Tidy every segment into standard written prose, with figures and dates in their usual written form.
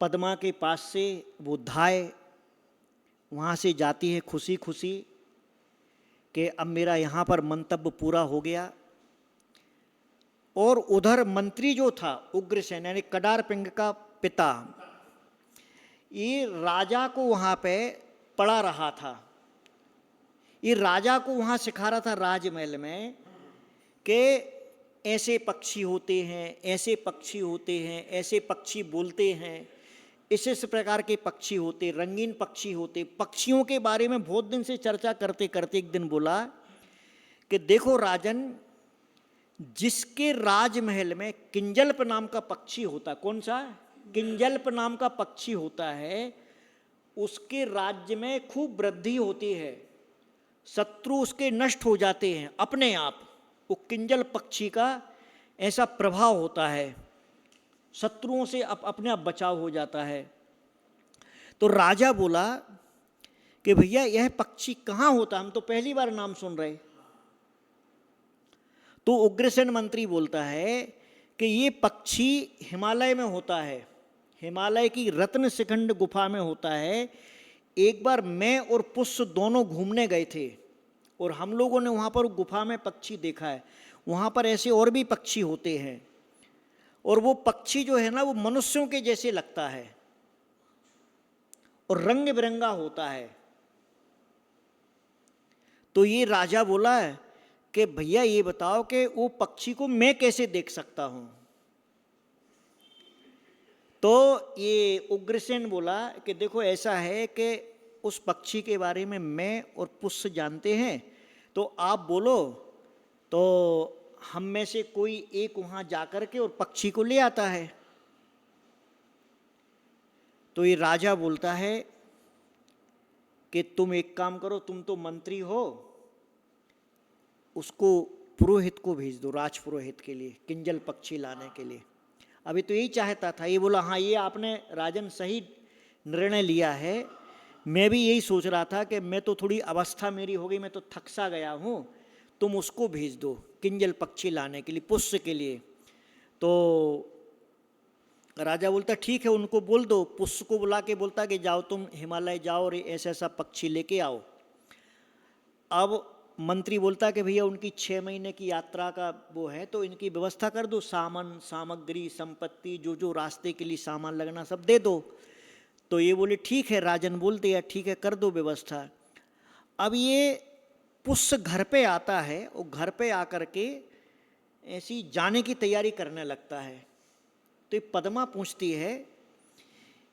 पद्मा के पास से वो धाय वहाँ से जाती है खुशी खुशी कि अब मेरा यहाँ पर मंतव्य पूरा हो गया। और उधर मंत्री जो था उग्रसेन यानी कडारपिंग का पिता, ये राजा को वहाँ पे पढ़ा रहा था, ये राजा को वहाँ सिखा रहा था राजमहल में कि ऐसे पक्षी होते हैं, ऐसे पक्षी होते हैं, ऐसे पक्षी बोलते हैं, इस प्रकार के पक्षी होते, रंगीन पक्षी होते। पक्षियों के बारे में बहुत दिन से चर्चा करते करते एक दिन बोला कि देखो राजन, जिसके राजमहल में किंजल्प नाम का पक्षी होता, कौन सा किंजल्प नाम का पक्षी होता है, उसके राज्य में खूब वृद्धि होती है, शत्रु उसके नष्ट हो जाते हैं अपने आप। वो किंजल पक्षी का ऐसा प्रभाव होता है, शत्रुओं से अपने आप बचाव हो जाता है। तो राजा बोला कि भैया यह पक्षी कहाँ होता, हम तो पहली बार नाम सुन रहे। तो उग्रसेन मंत्री बोलता है कि ये पक्षी हिमालय में होता है, हिमालय की रत्न शिखंड गुफा में होता है। एक बार मैं और पुष्य दोनों घूमने गए थे और हम लोगों ने वहाँ पर गुफा में पक्षी देखा है। वहाँ पर ऐसे और भी पक्षी होते हैं और वो पक्षी जो है ना, वो मनुष्यों के जैसे लगता है और रंग बिरंगा होता है। तो ये राजा बोला है कि भैया ये बताओ कि वो पक्षी को मैं कैसे देख सकता हूं। तो ये उग्रसेन बोला कि देखो ऐसा है कि उस पक्षी के बारे में मैं और पुष्य जानते हैं, तो आप बोलो तो हम में से कोई एक वहां जाकर के और पक्षी को ले आता है। तो ये राजा बोलता है कि तुम एक काम करो, तुम तो मंत्री हो, उसको पुरोहित को भेज दो, राज पुरोहित के लिए किंजल पक्षी लाने के लिए। अभी तो यही चाहता था। ये बोला हाँ ये आपने राजन सही निर्णय लिया है, मैं भी यही सोच रहा था कि मैं तो थोड़ी अवस्था मेरी हो गई, मैं तो थक सा गया हूँ, तुम उसको भेज दो किंजल पक्षी लाने के लिए, पुष्य के लिए। तो राजा बोलता ठीक है, उनको बोल दो, पुष्य को बुला के बोलता कि जाओ तुम हिमालय जाओ और ऐसा ऐसा पक्षी लेके आओ। अब मंत्री बोलता कि भैया उनकी 6 महीने की यात्रा का वो है, तो इनकी व्यवस्था कर दो, सामान सामग्री संपत्ति जो जो रास्ते के लिए सामान लगना सब दे दो। तो ये बोले ठीक है, राजन बोलते हैं ठीक है कर दो व्यवस्था। अब ये पुष्य घर पे आता है और घर पे आकर के ऐसी जाने की तैयारी करने लगता है। तो ये पद्मा पूछती है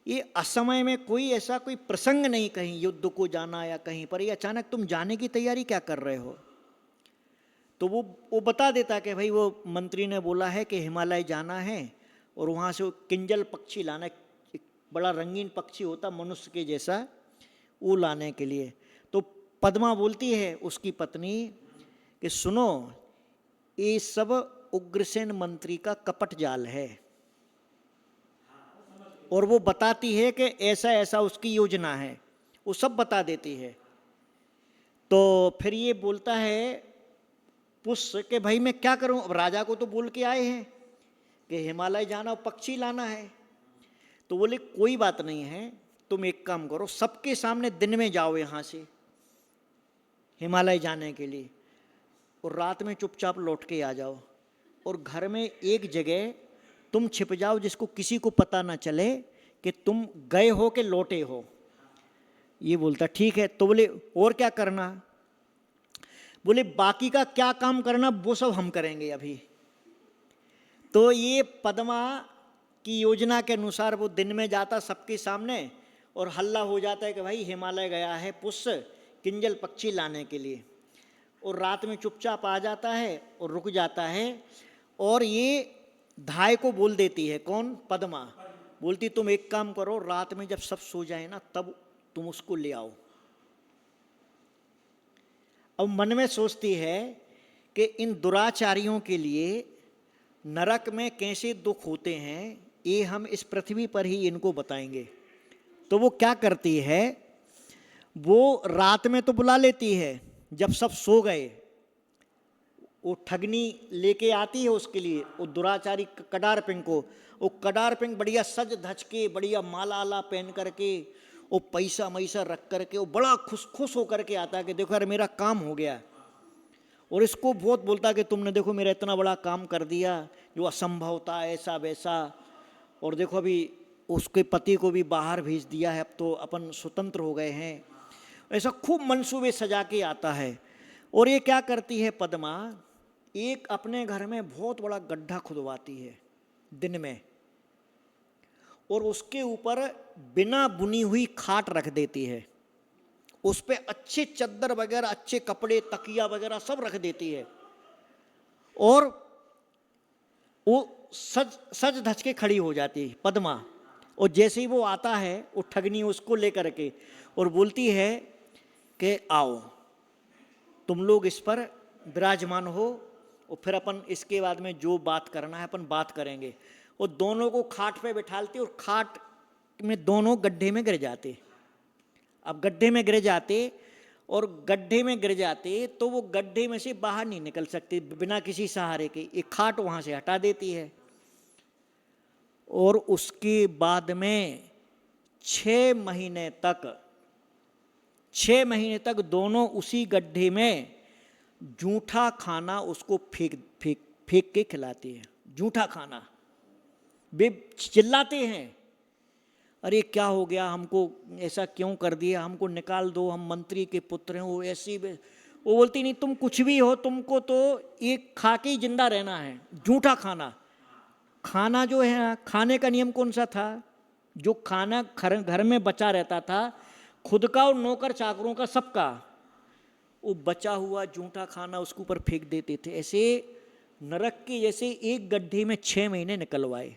ये असमय में कोई ऐसा कोई प्रसंग नहीं कहीं युद्ध को जाना या कहीं पर, ये अचानक तुम जाने की तैयारी क्या कर रहे हो। तो वो बता देता कि भाई वो मंत्री ने बोला है कि हिमालय जाना है और वहाँ से वो किंजल पक्षी लाना, एक बड़ा रंगीन पक्षी होता मनुष्य के जैसा, वो लाने के लिए। तो पद्मा बोलती है उसकी पत्नी कि सुनो ये सब उग्रसेन मंत्री का कपट जाल है, और वो बताती है कि ऐसा ऐसा उसकी योजना है, वो सब बता देती है। तो फिर ये बोलता है पुष्य कि भाई मैं क्या करूं, अब राजा को तो बोल के आए हैं कि हिमालय जाना और पक्षी लाना है। तो बोले कोई बात नहीं है, तुम एक काम करो, सबके सामने दिन में जाओ यहाँ से हिमालय जाने के लिए और रात में चुपचाप लौट के आ जाओ, और घर में एक जगह तुम छिप जाओ जिसको किसी को पता ना चले कि तुम गए हो कि लौटे हो। ये बोलता ठीक है। तो बोले और क्या करना, बोले बाकी का क्या काम करना वो सब हम करेंगे अभी। तो ये पद्मा की योजना के अनुसार वो दिन में जाता सबके सामने और हल्ला हो जाता है कि भाई हिमालय गया है पुष्य किंजल पक्षी लाने के लिए, और रात में चुपचाप आ जाता है और रुक जाता है। और ये धाय को बोल देती है, कौन, पद्मा बोलती तुम एक काम करो, रात में जब सब सो जाए ना तब तुम उसको ले आओ। अब मन में सोचती है कि इन दुराचारियों के लिए नरक में कैसे दुख होते हैं ये हम इस पृथ्वी पर ही इनको बताएंगे। तो वो क्या करती है, वो रात में तो बुला लेती है, जब सब सो गए वो ठगनी लेके आती है उसके लिए, वो दुराचारी कडारपिंग को, वो कडार पिंग बढ़िया सज धज के, बढ़िया माला आला पहन करके, वो पैसा मैसा रख करके, वो बड़ा खुश होकर के आता है कि देखो यार मेरा काम हो गया। और इसको बहुत बोलता कि तुमने देखो मेरा इतना बड़ा काम कर दिया जो असंभव था, ऐसा वैसा। और देखो अभी उसके पति को भी बाहर भेज दिया है, अब तो अपन स्वतंत्र हो गए हैं। ऐसा खूब मंसूबे सजा के आता है। और ये क्या करती है पद्मा, एक अपने घर में बहुत बड़ा गड्ढा खुदवाती है दिन में, और उसके ऊपर बिना बुनी हुई खाट रख देती है, उस पे अच्छे चद्दर वगैरह, अच्छे कपड़े, तकिया वगैरह सब रख देती है। और वो सज धज के खड़ी हो जाती है पद्मा। और जैसे ही वो आता है, वो ठगनी उसको लेकर के और बोलती है कि आओ तुम लोग इस पर विराजमान हो, और फिर अपन इसके बाद में जो बात करना है अपन बात करेंगे। वो दोनों को खाट पे बिठालती और खाट में दोनों गड्ढे में गिर जाते। अब गड्ढे में गिर जाते, और गड्ढे में गिर जाते तो वो गड्ढे में से बाहर नहीं निकल सकते बिना किसी सहारे के। एक खाट वहाँ से हटा देती है, और उसके बाद में 6 महीने तक दोनों उसी गड्ढे में जूठा खाना उसको फेंक के खिलाती है। जूठा खाना। वे चिल्लाते हैं, अरे क्या हो गया, हमको ऐसा क्यों कर दिया, हमको निकाल दो, हम मंत्री के पुत्र हैं। वो ऐसी वो बोलती नहीं, तुम कुछ भी हो, तुमको तो ये खा के ही जिंदा रहना है। जूठा खाना। खाना जो है, खाने का नियम कौन सा था? जो खाना घर में बचा रहता था, खुद का और नौकर चाकरों का, सबका, वो बचा हुआ जूठा खाना उसके ऊपर फेंक देते थे। ऐसे नरक के जैसे एक गड्ढे में 6 महीने निकलवाए।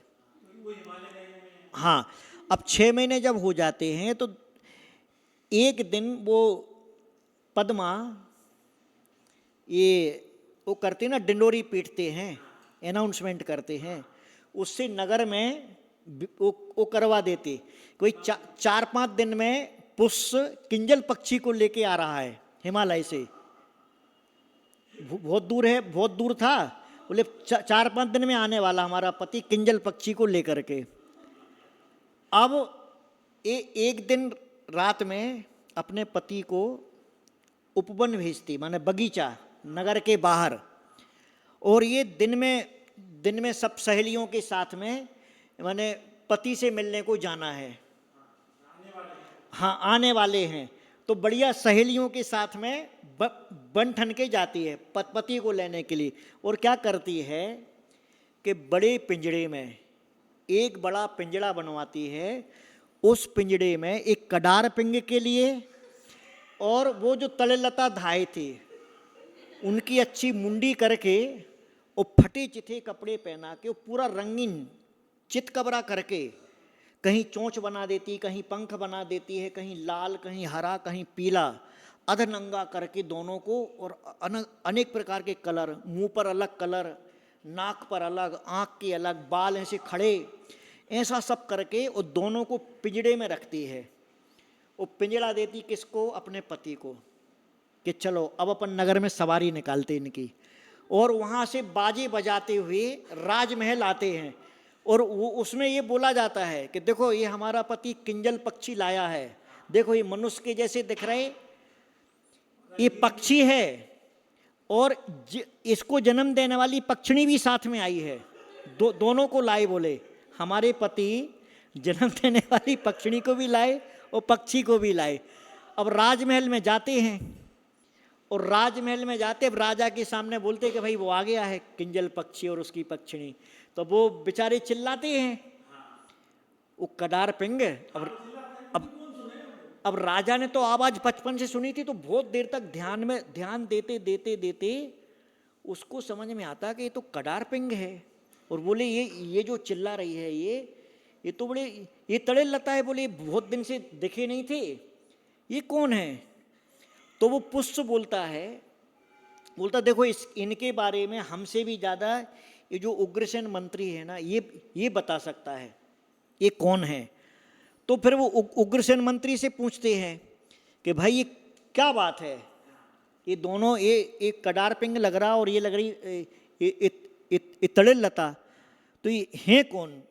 हाँ, अब 6 महीने जब हो जाते हैं तो एक दिन वो पद्मा ये वो करते ना, डिंडोरी पीटते हैं, अनाउंसमेंट करते हैं, उससे नगर में वो करवा देते। कोई 4-5 दिन में पुष्य किंजल पक्षी को लेके आ रहा है हिमालय से। बहुत दूर है, बहुत दूर था। बोले 4-5 दिन में आने वाला हमारा पति किंजल पक्षी को लेकर के। अब एक दिन रात में अपने पति को उपवन भेजती, माने बगीचा, नगर के बाहर। और ये दिन में सब सहेलियों के साथ में, माने पति से मिलने को जाना है। हाँ, आने वाले हैं। तो बढ़िया सहेलियों के साथ में बन ठन के जाती है पति को लेने के लिए। और क्या करती है कि बड़े पिंजड़े में एक बड़ा पिंजड़ा बनवाती है। उस पिंजड़े में एक कडार पिंग के लिए, और वो जो तलेलता धाए थे उनकी अच्छी मुंडी करके, वो फटे चिथे कपड़े पहना के, वो पूरा रंगीन चितकबरा करके, कहीं चोंच बना देती, कहीं पंख बना देती है, कहीं लाल, कहीं हरा, कहीं पीला, अधनंगा करके दोनों को। और अनेक प्रकार के कलर, मुंह पर अलग कलर, नाक पर अलग, आँख के अलग, बाल ऐसे खड़े, ऐसा सब करके वो दोनों को पिंजड़े में रखती है। वो पिंजड़ा देती किसको? अपने पति को, कि चलो अब अपन नगर में सवारी निकालते इनकी। और वहाँ से बाजे बजाते हुए राजमहल आते हैं। और वो उसमें ये बोला जाता है कि देखो ये हमारा पति किंजल पक्षी लाया है, देखो ये मनुष्य के जैसे दिख रहे, ये पक्षी है, और इसको जन्म देने वाली पक्षिणी भी साथ में आई है। दोनों को लाए। बोले हमारे पति जन्म देने वाली पक्षिणी को भी लाए और पक्षी को भी लाए। अब राजमहल में जाते हैं, और राजमहल में जाते अब राजा के सामने बोलते कि भाई वो आ गया है किंजल पक्षी और उसकी पक्षिणी। तो वो बेचारे चिल्लाते हैं, वो कडार पिंग। अब राजा ने तो आवाज बचपन से सुनी थी, तो बहुत देर तक ध्यान देते उसको समझ में आता कि ये तो कडार पिंग है। और बोले ये जो चिल्ला रही है, ये तो बड़े, ये तड़े लता है। बोले बहुत दिन से दिखे नहीं थे, ये कौन है? तो वो पुष्य बोलता देखो इनके बारे में हमसे भी ज़्यादा ये जो उग्रसेन मंत्री है ना, ये बता सकता है ये कौन है। तो फिर वो उग्रसेन मंत्री से पूछते हैं कि भाई ये क्या बात है, ये दोनों, ये एक कडार पिंग लग रहा और ये लग रही इतड़े लता, तो ये हैं कौन?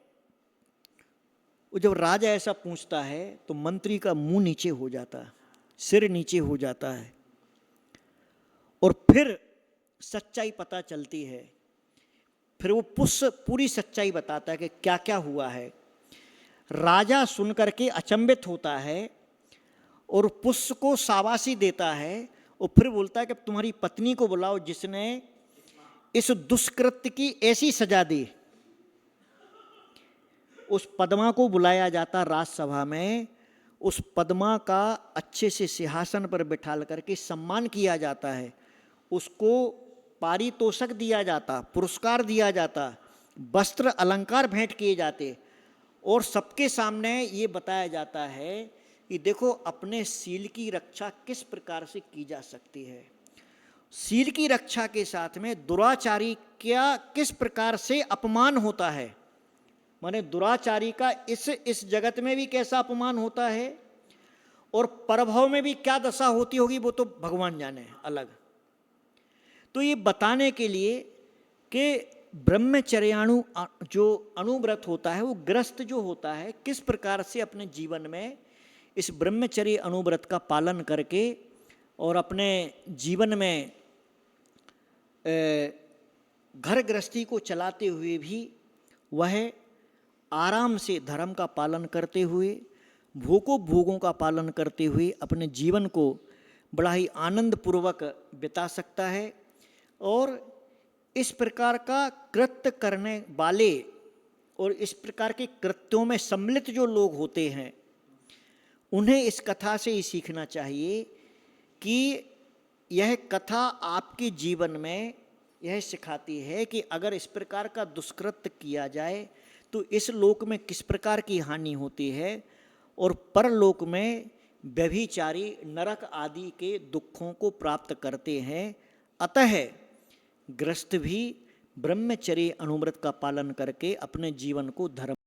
वो जब राजा ऐसा पूछता है तो मंत्री का मुंह नीचे हो जाता है, सिर नीचे हो जाता है, और फिर सच्चाई पता चलती है। फिर वो पुष्य पूरी सच्चाई बताता है कि क्या क्या हुआ है। राजा सुनकर के अचंभित होता है और पुष्य को शाबाशी देता है, और फिर बोलता है कि तुम्हारी पत्नी को बुलाओ जिसने इस दुष्कृत्य की ऐसी सजा दी। उस पद्मा को बुलाया जाता राजसभा में, उस पद्मा का अच्छे से सिंहासन पर बिठाल करके सम्मान किया जाता है, उसको पारितोषक दिया जाता, पुरस्कार दिया जाता, वस्त्र अलंकार भेंट किए जाते, और सबके सामने ये बताया जाता है कि देखो अपने सील की रक्षा किस प्रकार से की जा सकती है। सील की रक्षा के साथ में दुराचारी क्या किस प्रकार से अपमान होता है, माने दुराचारी का इस जगत में भी कैसा अपमान होता है, और परभव में भी क्या दशा होती होगी वो तो भगवान जाने अलग। तो ये बताने के लिए कि ब्रह्मचर्याणु जो अनुव्रत होता है, वो गृहस्थ जो होता है किस प्रकार से अपने जीवन में इस ब्रह्मचर्य अनुव्रत का पालन करके और अपने जीवन में घर गृहस्थी को चलाते हुए भी वह आराम से धर्म का पालन करते हुए, भोगों का पालन करते हुए अपने जीवन को बड़ा ही आनंद पूर्वक बिता सकता है। और इस प्रकार का कृत्य करने वाले और इस प्रकार के कृत्यों में सम्मिलित जो लोग होते हैं, उन्हें इस कथा से ही सीखना चाहिए कि यह कथा आपके जीवन में यह सिखाती है कि अगर इस प्रकार का दुष्कृत्य किया जाए तो इस लोक में किस प्रकार की हानि होती है, और परलोक में व्यभिचारी नरक आदि के दुखों को प्राप्त करते हैं। अतः गृहस्थ भी ब्रह्मचर्य अनुव्रत का पालन करके अपने जीवन को धर्म